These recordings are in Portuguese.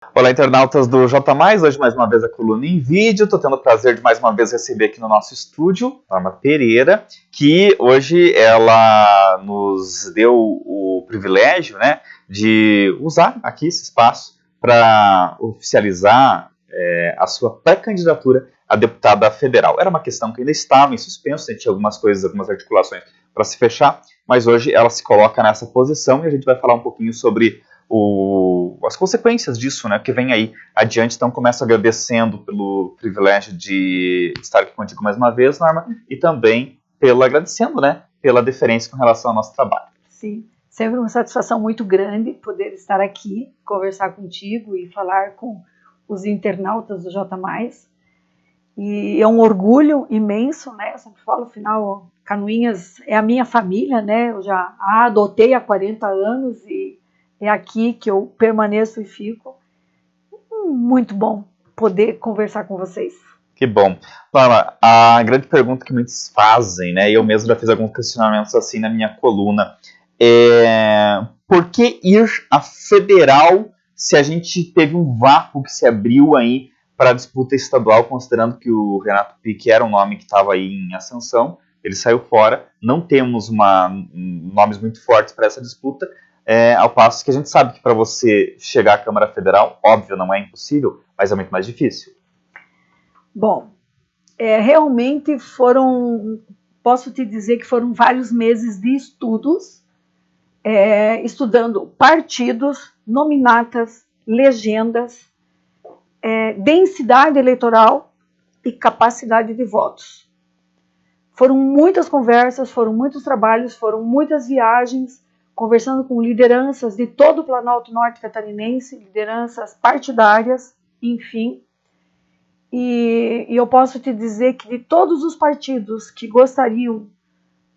Olá, internautas do J+, hoje mais uma vez a coluna em vídeo. Estou tendo o prazer de mais uma vez receber aqui no nosso estúdio Norma Pereira, que hoje ela nos deu o privilégio, né, de usar aqui esse espaço para oficializar a sua pré-candidatura a deputada federal. Era uma questão que ainda estava em suspenso, tinha algumas coisas, algumas articulações para se fechar, mas hoje ela se coloca nessa posição e a gente vai falar um pouquinho sobre as consequências disso, né, que vem aí adiante. Então, começo agradecendo pelo privilégio de estar aqui contigo mais uma vez, Norma, e também agradecendo, né, pela deferência com relação ao nosso trabalho. Sim, sempre uma satisfação muito grande poder estar aqui, conversar contigo e falar com os internautas do J+. E é um orgulho imenso, né, eu sempre falo, afinal, Canoinhas é a minha família, né, eu já a adotei há 40 anos e é aqui que eu permaneço e fico. Muito bom poder conversar com vocês. Que bom. Norma, a grande pergunta que muitos fazem, né, eu mesmo já fiz alguns questionamentos assim na minha coluna, por que ir à federal se a gente teve um vácuo que se abriu aí para a disputa estadual, considerando que o Renato Pique era um nome que estava aí em ascensão, ele saiu fora, não temos nomes muito fortes para essa disputa, ao passo que a gente sabe que para você chegar à Câmara Federal, óbvio, não é impossível, mas é muito mais difícil. Bom, realmente posso te dizer que foram vários meses de estudos, estudando partidos, nominatas, legendas, densidade eleitoral e capacidade de votos. Foram muitas conversas, foram muitos trabalhos, foram muitas viagens, conversando com lideranças de todo o Planalto Norte Catarinense, lideranças partidárias, enfim. E eu posso te dizer que de todos os partidos que gostariam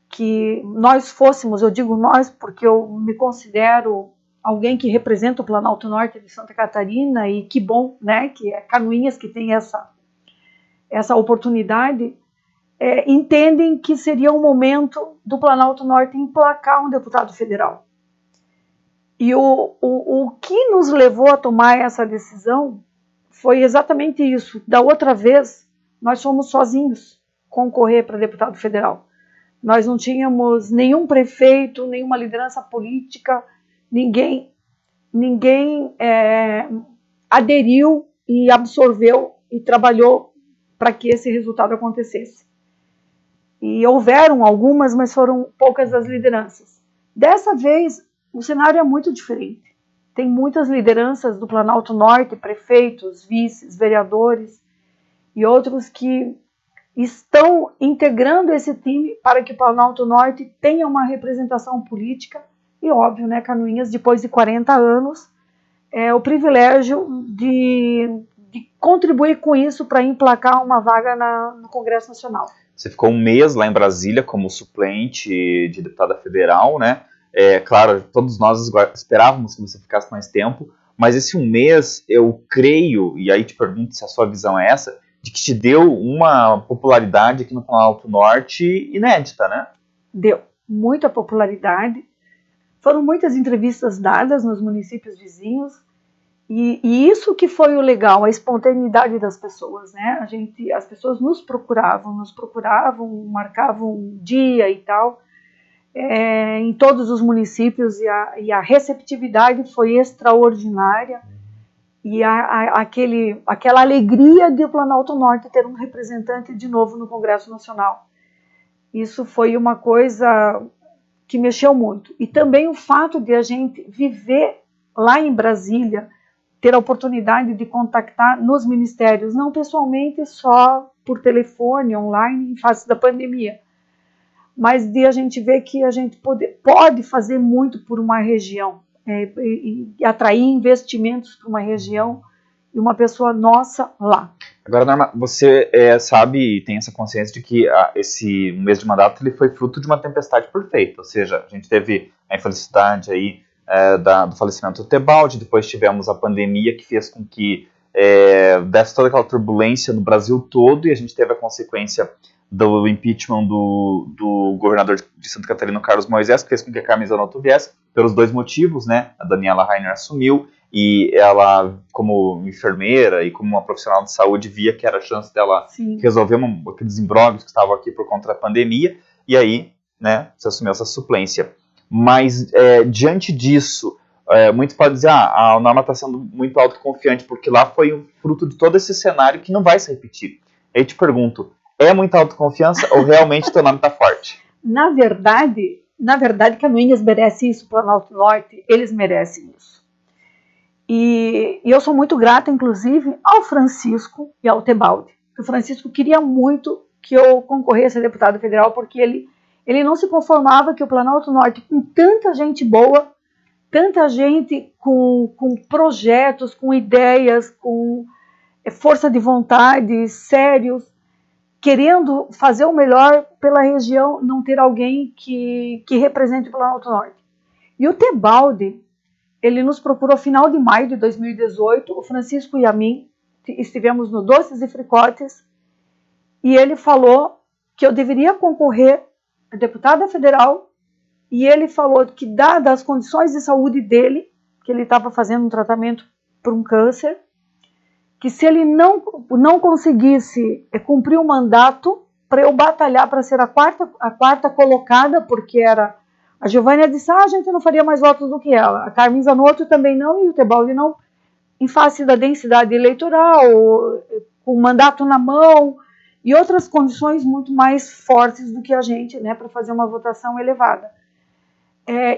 que nós fôssemos, eu digo nós porque eu me considero alguém que representa o Planalto Norte de Santa Catarina, e que bom, né, que é Canoinhas que tem essa oportunidade, entendem que seria o momento do Planalto Norte emplacar um deputado federal. E o que nos levou a tomar essa decisão foi exatamente isso. Da outra vez, nós fomos sozinhos concorrer para deputado federal. Nós não tínhamos nenhum prefeito, nenhuma liderança política, ninguém aderiu e absorveu e trabalhou para que esse resultado acontecesse. E houveram algumas, mas foram poucas as lideranças. Dessa vez, o cenário é muito diferente. Tem muitas lideranças do Planalto Norte, prefeitos, vices, vereadores e outros que estão integrando esse time para que o Planalto Norte tenha uma representação política e, óbvio, né, Canoinhas, depois de 40 anos, o privilégio de contribuir com isso para emplacar uma vaga no Congresso Nacional. Você ficou um mês lá em Brasília como suplente de deputada federal, né? Claro, todos nós esperávamos que você ficasse mais tempo, mas esse um mês, eu creio, e aí te pergunto se a sua visão é essa, de que te deu uma popularidade aqui no Planalto Norte inédita, né? Deu muita popularidade, foram muitas entrevistas dadas nos municípios vizinhos, e isso que foi o legal, a espontaneidade das pessoas, né? As pessoas nos procuravam, marcavam um dia e tal, em todos os municípios, e a receptividade foi extraordinária, e aquela alegria de o Planalto Norte ter um representante de novo no Congresso Nacional. Isso foi uma coisa que mexeu muito. E também o fato de a gente viver lá em Brasília, ter a oportunidade de contactar nos ministérios, não pessoalmente, só por telefone, online, em face da pandemia, mas de a gente ver que a gente pode fazer muito por uma região, e atrair investimentos para uma região e uma pessoa nossa lá. Agora, Norma, você sabe e tem essa consciência de que esse mês de mandato ele foi fruto de uma tempestade perfeita, ou seja, a gente teve a infelicidade aí do falecimento do Tebaldi, depois tivemos a pandemia que fez com que desse toda aquela turbulência no Brasil todo, e a gente teve a consequência do impeachment do governador de Santa Catarina, Carlos Moisés, que fez com que a Carmen Zanotto viesse, pelos dois motivos, né? A Daniela Rainer assumiu, e ela, como enfermeira e como uma profissional de saúde, via que era a chance dela resolver aqueles imbróglios que estavam aqui por conta da pandemia, e aí, né, você assumiu essa suplência. Mas, diante disso, muito pode dizer, a Norma está sendo muito autoconfiante, porque lá foi o fruto de todo esse cenário que não vai se repetir. Aí te pergunto, é muita autoconfiança ou realmente teu nome está forte? Na verdade, Canoinhas merece isso, Planalto Norte, eles merecem isso. E eu sou muito grata, inclusive, ao Francisco e ao Tebaldi. O Francisco queria muito que eu concorresse a deputado federal, porque ele não se conformava que o Planalto Norte, com tanta gente boa, tanta gente com projetos, com ideias, com força de vontade, sérios, querendo fazer o melhor pela região, não ter alguém que represente o Planalto Norte. E o Tebaldi, ele nos procurou final de maio de 2018, o Francisco e a mim estivemos no Doces e Fricotes, e ele falou que eu deveria concorrer a deputada federal, e ele falou que, dadas as condições de saúde dele, que ele estava fazendo um tratamento por um câncer, que se ele não conseguisse cumprir o mandato, para eu batalhar para ser a quarta colocada, porque era a Giovânia disse, a gente não faria mais votos do que ela, a Carmen Zanotto também não, e o Tebaldi não, em face da densidade eleitoral, com o mandato na mão, e outras condições muito mais fortes do que a gente, né, para fazer uma votação elevada.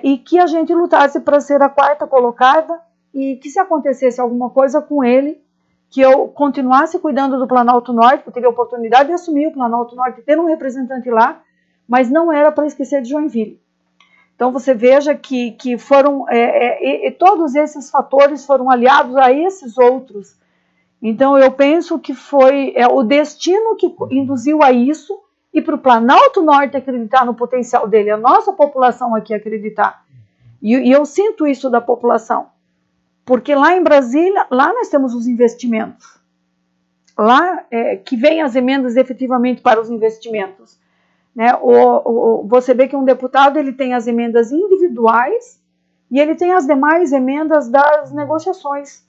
E que a gente lutasse para ser a quarta colocada, e que se acontecesse alguma coisa com ele, que eu continuasse cuidando do Planalto Norte, que eu tive a oportunidade de assumir o Planalto Norte, ter um representante lá, mas não era para esquecer de Joinville. Então você veja que foram, todos esses fatores foram aliados a esses outros. Então eu penso que foi o destino que induziu a isso, e para o Planalto Norte acreditar no potencial dele, a nossa população aqui acreditar. E eu sinto isso da população. Porque lá em Brasília, lá nós temos os investimentos. Lá que vem as emendas efetivamente para os investimentos. Né? Você vê que um deputado ele tem as emendas individuais e ele tem as demais emendas das negociações.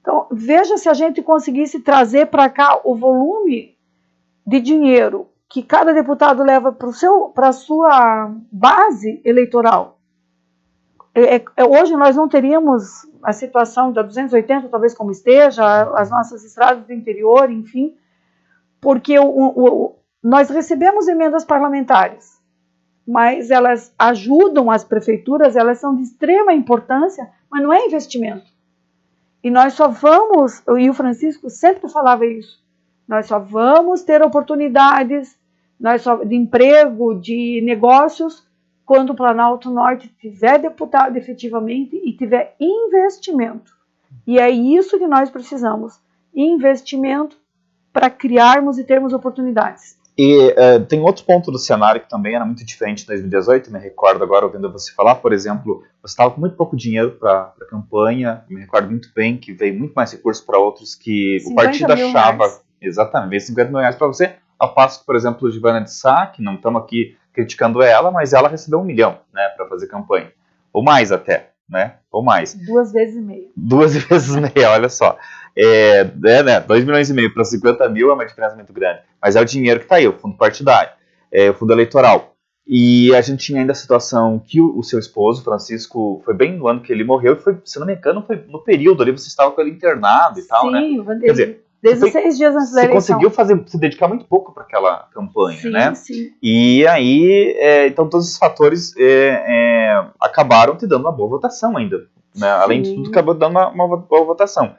Então, veja se a gente conseguisse trazer para cá o volume de dinheiro que cada deputado leva para a sua base eleitoral. Hoje nós não teríamos a situação da 280, talvez como esteja, as nossas estradas do interior, enfim, porque nós recebemos emendas parlamentares, mas elas ajudam as prefeituras, elas são de extrema importância, mas não é investimento. E nós só vamos, e o Francisco sempre falava isso, nós só vamos ter oportunidades de emprego, de negócios, quando o Planalto Norte tiver deputado efetivamente e tiver investimento. E é isso que nós precisamos, investimento para criarmos e termos oportunidades. E tem outro ponto do cenário que também era muito diferente em 2018, me recordo agora ouvindo você falar, por exemplo, você estava com muito pouco dinheiro para a campanha, me recordo muito bem que veio muito mais recursos para outros que o partido achava, exatamente, 50 mil reais para você, ao passo que, por exemplo, Giovânia de Sá, que não estamos aqui criticando ela, mas ela recebeu 1 milhão, né, para fazer campanha, ou mais até, né, ou mais. 2,5 vezes. 2,5 vezes, olha só. Né, 2,5 milhões para 50 mil é uma diferença muito grande. Mas é o dinheiro que está aí, o fundo partidário, o fundo eleitoral. E a gente tinha ainda a situação que o seu esposo, Francisco, foi bem no ano que ele morreu, e foi, se não me engano, foi no período ali, você estava com ele internado e tal, né? Sim, quer dizer, 16 dias antes da eleição. Você conseguiu se dedicar muito pouco para aquela campanha, sim, né? Sim. E aí, então todos esses fatores acabaram te dando uma boa votação ainda. Né? Além de tudo, acabou dando uma boa votação.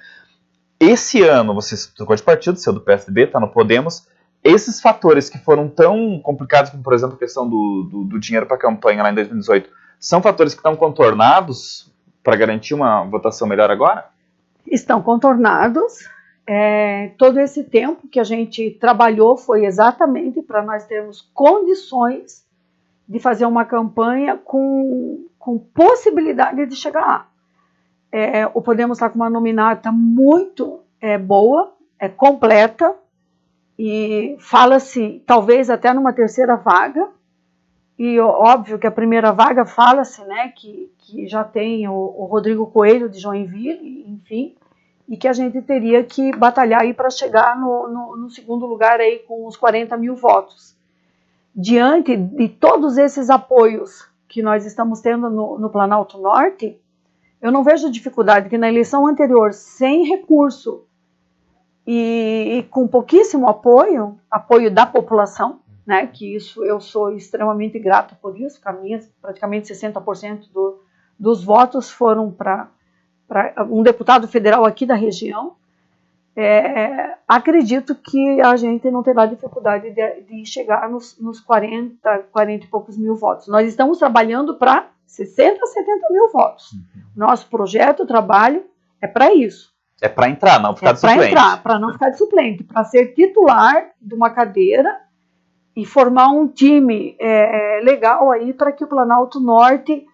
Esse ano você trocou de partido, saiu do PSDB, está no Podemos. Esses fatores que foram tão complicados, como por exemplo a questão do dinheiro para a campanha lá em 2018, são fatores que estão contornados para garantir uma votação melhor agora? Estão contornados. Todo esse tempo que a gente trabalhou foi exatamente para nós termos condições de fazer uma campanha com possibilidade de chegar lá. O Podemos está com uma nominata muito boa, completa, e fala-se talvez até numa terceira vaga, e óbvio que a primeira vaga fala-se, né, que já tem o Rodrigo Coelho de Joinville, enfim, e que a gente teria que batalhar aí para chegar no segundo lugar aí com os 40 mil votos. Diante de todos esses apoios que nós estamos tendo no Planalto Norte, eu não vejo dificuldade que na eleição anterior, sem recurso e com pouquíssimo apoio da população, né, que isso eu sou extremamente grata por isso, para mim praticamente 60% dos votos foram para um deputado federal aqui da região. Acredito que a gente não terá dificuldade de chegar nos 40 e poucos mil votos. Nós estamos trabalhando para 60, 70 mil votos. Nosso projeto, trabalho, é para isso. É para entrar, não ficar de suplente. Para não ficar de suplente, para ser titular de uma cadeira e formar um time legal aí para que o Planalto Norte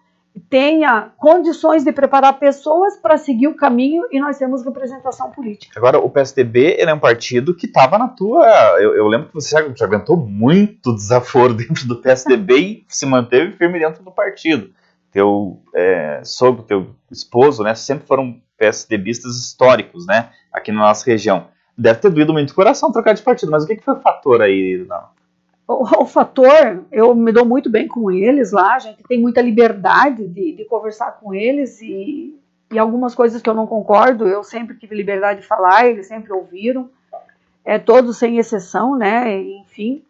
tenha condições de preparar pessoas para seguir o caminho e nós temos representação política. Agora, o PSDB ele é um partido que estava na tua... Eu lembro que você já aguentou muito desaforo dentro do PSDB e se manteve firme dentro do partido. Teu sogro, teu esposo, né, sempre foram PSDBistas históricos, né, aqui na nossa região. Deve ter doído muito o coração trocar de partido, mas o que foi o fator aí? O fator, eu me dou muito bem com eles lá, a gente tem muita liberdade de conversar com eles e algumas coisas que eu não concordo, eu sempre tive liberdade de falar, eles sempre ouviram, todos sem exceção, né, enfim,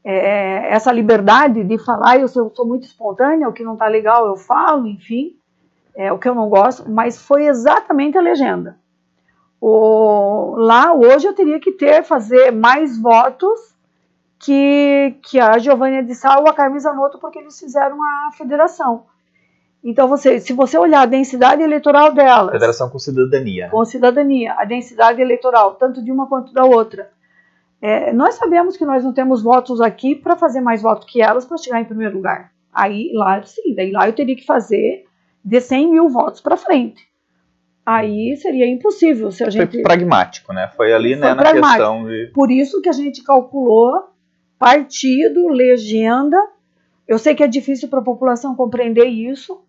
essa liberdade de falar, eu sou muito espontânea, o que não está legal eu falo, enfim, o que eu não gosto, mas foi exatamente a legenda. Lá hoje eu teria que fazer mais votos que a Giovânia de Sá ou a Carmen Zanotto, porque eles fizeram a federação. Então, se você olhar a densidade eleitoral delas... Federação com cidadania. Com cidadania, a densidade eleitoral, tanto de uma quanto da outra. Nós sabemos que nós não temos votos aqui para fazer mais votos que elas para chegar em primeiro lugar. Aí, lá, sim, daí lá eu teria que fazer de 100 mil votos para frente. Aí seria impossível se a gente... Foi pragmático, né? Foi ali, né, na questão de... Por isso que a gente calculou partido, legenda. Eu sei que é difícil para a população compreender isso,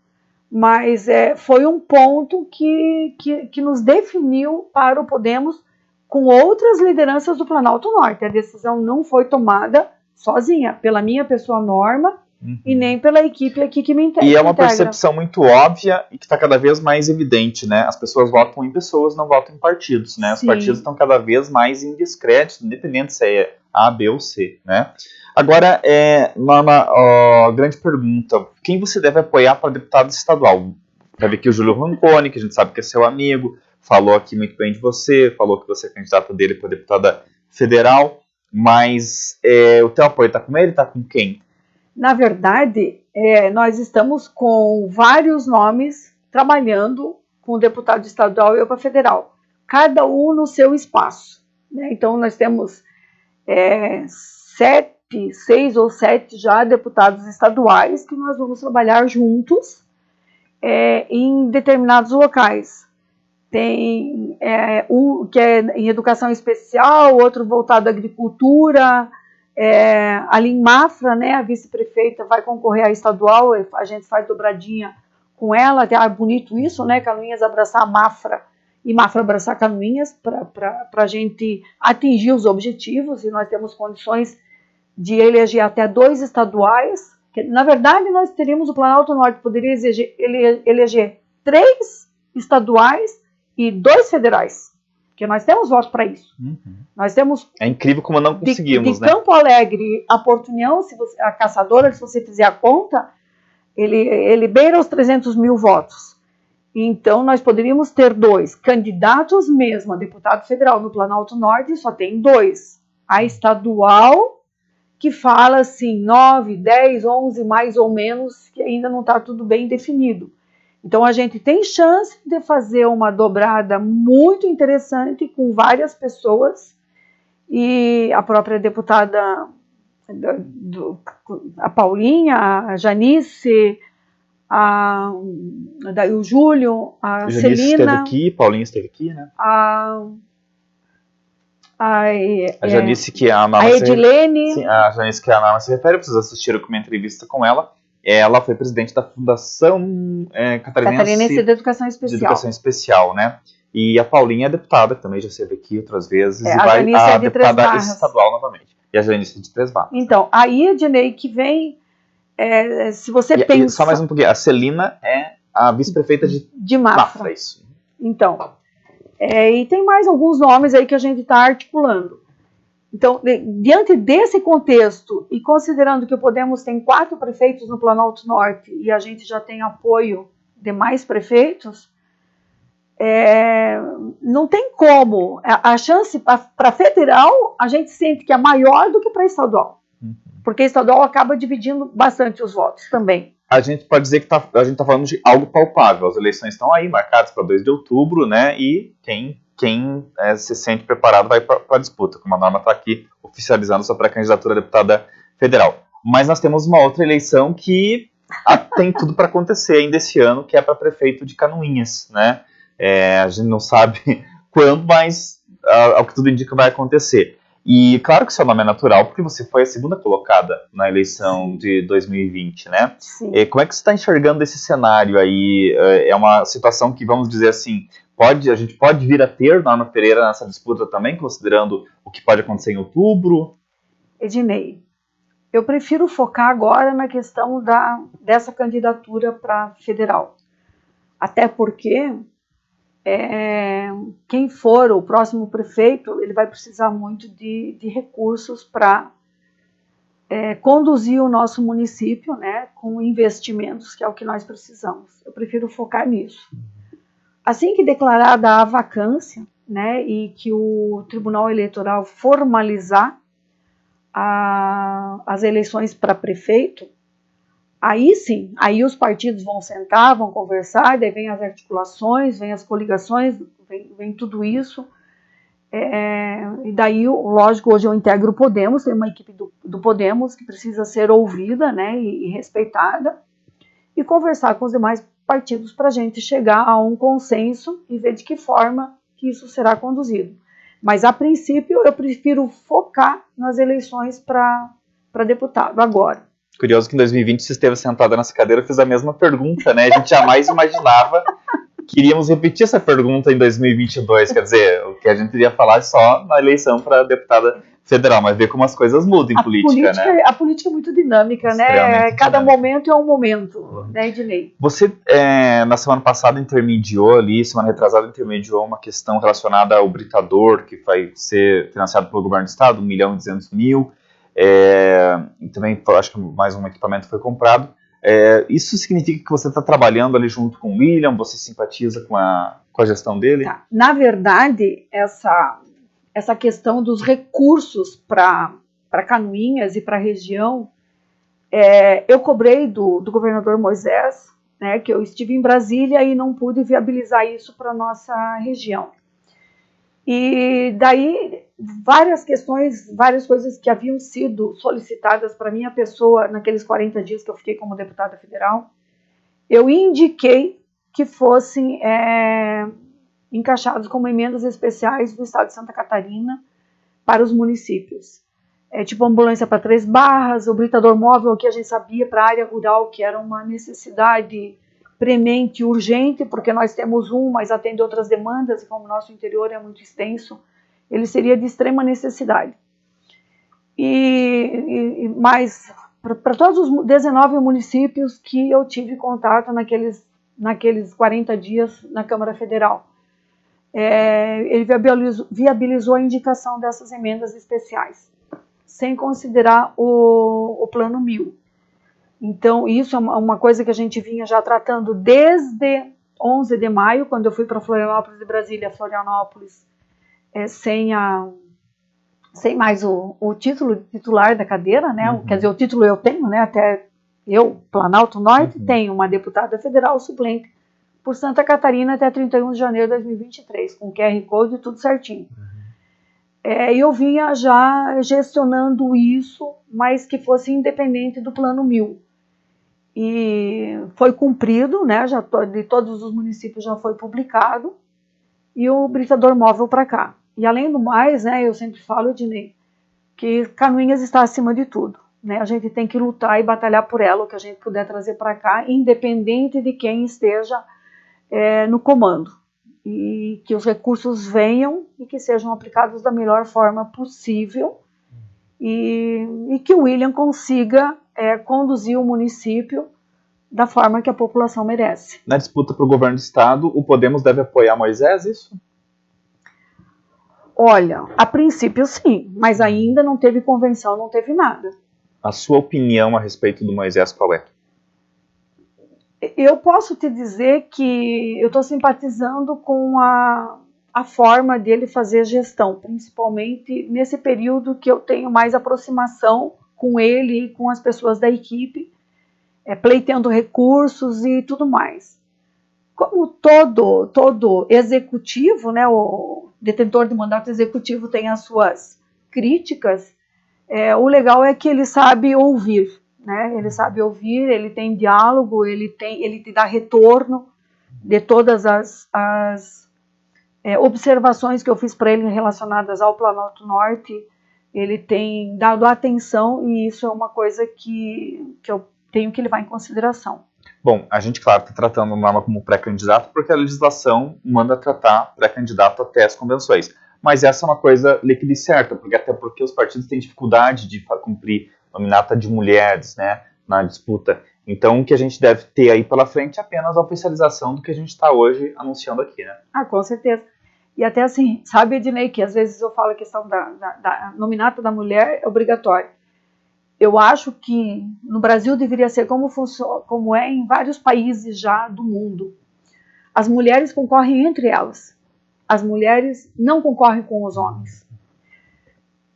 mas foi um ponto que nos definiu para o Podemos com outras lideranças do Planalto Norte. A decisão não foi tomada sozinha, pela minha pessoa Norma, e nem pela equipe aqui que me integra. E é uma percepção muito óbvia e que está cada vez mais evidente, né? As pessoas votam em pessoas, não votam em partidos, né? Os partidos estão cada vez mais em descrédito, independente se é A, B ou C, né? Agora, uma grande pergunta, quem você deve apoiar para deputado estadual? Vai ver aqui o Júlio Roncone, que a gente sabe que é seu amigo, falou aqui muito bem de você, falou que você é candidata dele para deputada federal, mas o teu apoio está com ele, está com quem? Na verdade, nós estamos com vários nomes trabalhando com o deputado estadual e eu para federal, cada um no seu espaço, né? Então, nós temos 6 ou 7 já deputados estaduais que nós vamos trabalhar juntos em determinados locais. Tem um que é em educação especial, outro voltado à agricultura. Ali em Mafra, né, a vice-prefeita vai concorrer à estadual, a gente faz dobradinha com ela, até bonito isso, né, Canoinhas abraçar Mafra e Mafra abraçar Canoinhas, para a gente atingir os objetivos, e nós temos condições de eleger até 2 estaduais, que, na verdade nós teríamos, o Planalto Norte poderia eleger 3 estaduais e 2 federais, porque nós temos voto para isso. Nós temos... É incrível como não conseguimos, de Campo Alegre a Porto União, a Caçadora, se você fizer a conta, ele beira os 300 mil votos. Então, nós poderíamos ter 2 candidatos mesmo a deputado federal no Planalto Norte, só tem 2. A estadual, que fala assim, 9, 10, 11, mais ou menos, que ainda não está tudo bem definido. Então, a gente tem chance de fazer uma dobrada muito interessante com várias pessoas, e a própria deputada, a Paulinha, a Janice, o Júlio, a Celina... esteve aqui, Paulinha esteve aqui, né? A Janice que a Norma a Edilene. Sim, a Janice que a Norma se refere, vocês assistiram com uma entrevista com ela. Ela foi presidente da Fundação Catarinense de Educação Especial, né? E a Paulinha é deputada, que também já esteve aqui outras vezes. E a Janice a é de deputada Três Barras. estadual novamente. E a Janice de Três Barras. Então, aí, Ednei, que vem, se você pensa... Só mais um pouquinho, a Celina é a vice-prefeita de Mafra. Isso. Então, e tem mais alguns nomes aí que a gente está articulando. Então, diante desse contexto, e considerando que o Podemos tem 4 prefeitos no Planalto Norte, e a gente já tem apoio de mais prefeitos, não tem como. A chance para federal, a gente sente que é maior do que para estadual. Porque estadual acaba dividindo bastante os votos também. A gente pode dizer que a gente está falando de algo palpável. As eleições estão aí, marcadas para 2 de outubro, né? E quem se sente preparado vai para a disputa, como a Norma está aqui oficializando sua pré-candidatura a deputada federal. Mas nós temos uma outra eleição que tem tudo para acontecer ainda esse ano, que é para prefeito de Canoinhas, né? A gente não sabe quando, mas ao que tudo indica vai acontecer. E claro que seu nome é natural, porque você foi a segunda colocada na eleição de 2020, né? Sim. Como é que você está enxergando esse cenário aí? É uma situação que, vamos dizer assim, a gente pode vir a ter Norma Pereira nessa disputa também, considerando o que pode acontecer em outubro? Ednei, eu prefiro focar agora na questão dessa candidatura para federal. Até porque quem for o próximo prefeito, ele vai precisar muito de recursos para conduzir o nosso município, né, com investimentos, que é o que nós precisamos. Eu prefiro focar nisso. Assim que declarada a vacância, né, e que o Tribunal Eleitoral formalizar as eleições para prefeito, aí sim, aí os partidos vão sentar, vão conversar, daí vem as articulações, vem as coligações, vem tudo isso. E daí, lógico, hoje eu integro o Podemos, tem uma equipe do Podemos que precisa ser ouvida, né, e respeitada, e conversar com os demais partidos para a gente chegar a um consenso e ver de que forma que isso será conduzido. Mas, a princípio, eu prefiro focar nas eleições para deputado agora. Curioso que em 2020 você esteve sentada nessa cadeira, eu fiz a mesma pergunta, né? A gente jamais imaginava que iríamos repetir essa pergunta em 2022, quer dizer, o que a gente iria falar só na eleição para deputada federal, mas ver como as coisas mudam em política, né? A política é muito dinâmica, né? Cada momento é um momento, né, Ednei? Você, na semana passada, semana retrasada, intermediou uma questão relacionada ao britador, que vai ser financiado pelo governo do estado, 1.200.000, e também acho que mais um equipamento foi comprado. Isso significa que você está trabalhando ali junto com o William, você simpatiza com a gestão dele? Tá. Na verdade, essa questão dos recursos para Canoinhas e para a região, eu cobrei do governador Moisés, né, que eu estive em Brasília e não pude viabilizar isso para a nossa região. E daí, várias questões, várias coisas que haviam sido solicitadas para minha pessoa naqueles 40 dias que eu fiquei como deputada federal, eu indiquei que fossem encaixados como emendas especiais do estado de Santa Catarina para os municípios. Tipo ambulância para Três Barras, o britador móvel, que a gente sabia para a área rural que era uma necessidade premente, urgente, porque nós temos mas atende outras demandas, e como o nosso interior é muito extenso, ele seria de extrema necessidade. Mas para todos os 19 municípios que eu tive contato naqueles 40 dias na Câmara Federal, ele viabilizou a indicação dessas emendas especiais, sem considerar o Plano 1000. Então, isso é uma coisa que a gente vinha já tratando desde 11 de maio, quando eu fui para Florianópolis de Brasília, Florianópolis, sem mais o titular da cadeira, né? Uhum. Quer dizer, o título eu tenho, né? Até eu, Planalto Norte, tenho uma deputada federal suplente por Santa Catarina até 31 de janeiro de 2023, com QR Code e tudo certinho. E eu vinha já gestionando isso, mas que fosse independente do Plano 1000. E foi cumprido, né? De todos os municípios já foi publicado, e o britador móvel para cá. E além do mais, né, eu sempre falo, Ednei, que Canoinhas está acima de tudo. Né? A gente tem que lutar e batalhar por ela, o que a gente puder trazer para cá, independente de quem esteja no comando. E que os recursos venham e que sejam aplicados da melhor forma possível e que o William consiga conduzir o município da forma que a população merece. Na disputa para o governo do estado, o Podemos deve apoiar Moisés, isso? Olha, a princípio sim, mas ainda não teve convenção, não teve nada. A sua opinião a respeito do Moisés qual é? Eu posso te dizer que eu estou simpatizando com a forma dele fazer gestão, principalmente nesse período que eu tenho mais aproximação com ele e com as pessoas da equipe, pleiteando recursos e tudo mais. Como todo executivo, né, o detentor de mandato executivo tem as suas críticas, o legal é que ele sabe ouvir. Né? Ele sabe ouvir, ele tem diálogo, ele te dá retorno de todas as observações que eu fiz para ele relacionadas ao Planalto Norte. Ele tem dado atenção e isso é uma coisa que eu tenho que levar em consideração. Bom, a gente, claro, está tratando a Norma como pré-candidato porque a legislação manda tratar pré-candidato até as convenções. Mas essa é uma coisa líquida e certa, até porque os partidos têm dificuldade de cumprir nominata de mulheres, né, na disputa. Então, o que a gente deve ter aí pela frente é apenas a oficialização do que a gente está hoje anunciando aqui, né? Ah, com certeza. E até assim, sabe, Ednei, que às vezes eu falo a questão da nominata da mulher é obrigatória. Eu acho que no Brasil deveria ser como é em vários países já do mundo. As mulheres concorrem entre elas. As mulheres não concorrem com os homens.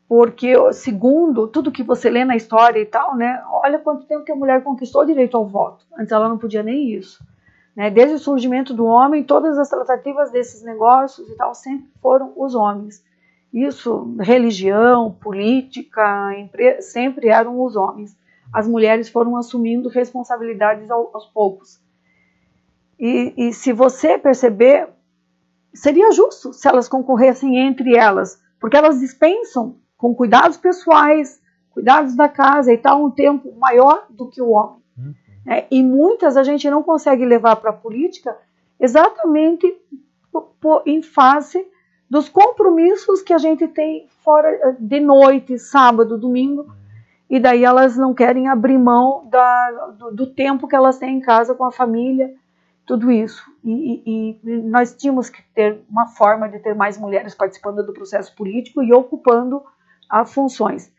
Porque, segundo tudo que você lê na história e tal, né, olha quanto tempo que a mulher conquistou o direito ao voto. Antes ela não podia nem isso. Né? Desde o surgimento do homem, todas as tratativas desses negócios e tal sempre foram os homens. Isso, religião, política, sempre eram os homens. As mulheres foram assumindo responsabilidades aos poucos. E se você perceber, seria justo se elas concorressem entre elas, porque elas dispensam com cuidados pessoais, cuidados da casa e tal, um tempo maior do que o homem. E muitas a gente não consegue levar para a política exatamente em face dos compromissos que a gente tem fora de noite, sábado, domingo, e daí elas não querem abrir mão do tempo que elas têm em casa com a família, tudo isso. E nós tínhamos que ter uma forma de ter mais mulheres participando do processo político e ocupando as funções.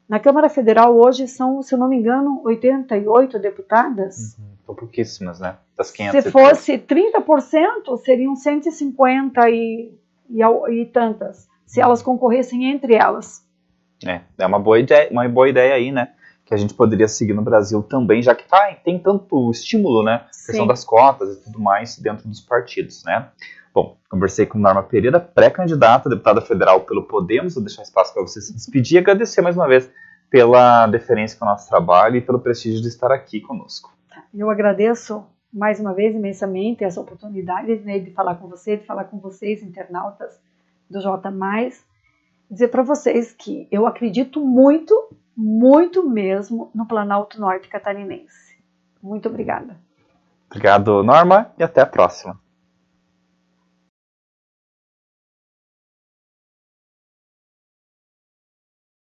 Na Câmara Federal hoje são, se eu não me engano, 88 deputadas. São pouquíssimas, né? Das 500. Se fosse 30%, seriam 150 e tantas, se elas concorressem entre elas. É uma boa ideia aí, né? Que a gente poderia seguir no Brasil também, já que tem tanto estímulo, né? A questão das cotas e tudo mais dentro dos partidos, né? Bom, conversei com Norma Pereira, pré-candidata a deputada federal pelo Podemos. Vou deixar espaço para você se despedir e agradecer mais uma vez pela deferência com o nosso trabalho e pelo prestígio de estar aqui conosco. Eu agradeço mais uma vez imensamente essa oportunidade, né, de falar com você, de falar com vocês, internautas do J+, dizer para vocês que eu acredito muito, muito mesmo no Planalto Norte Catarinense. Muito obrigada. Obrigado, Norma, e até a próxima.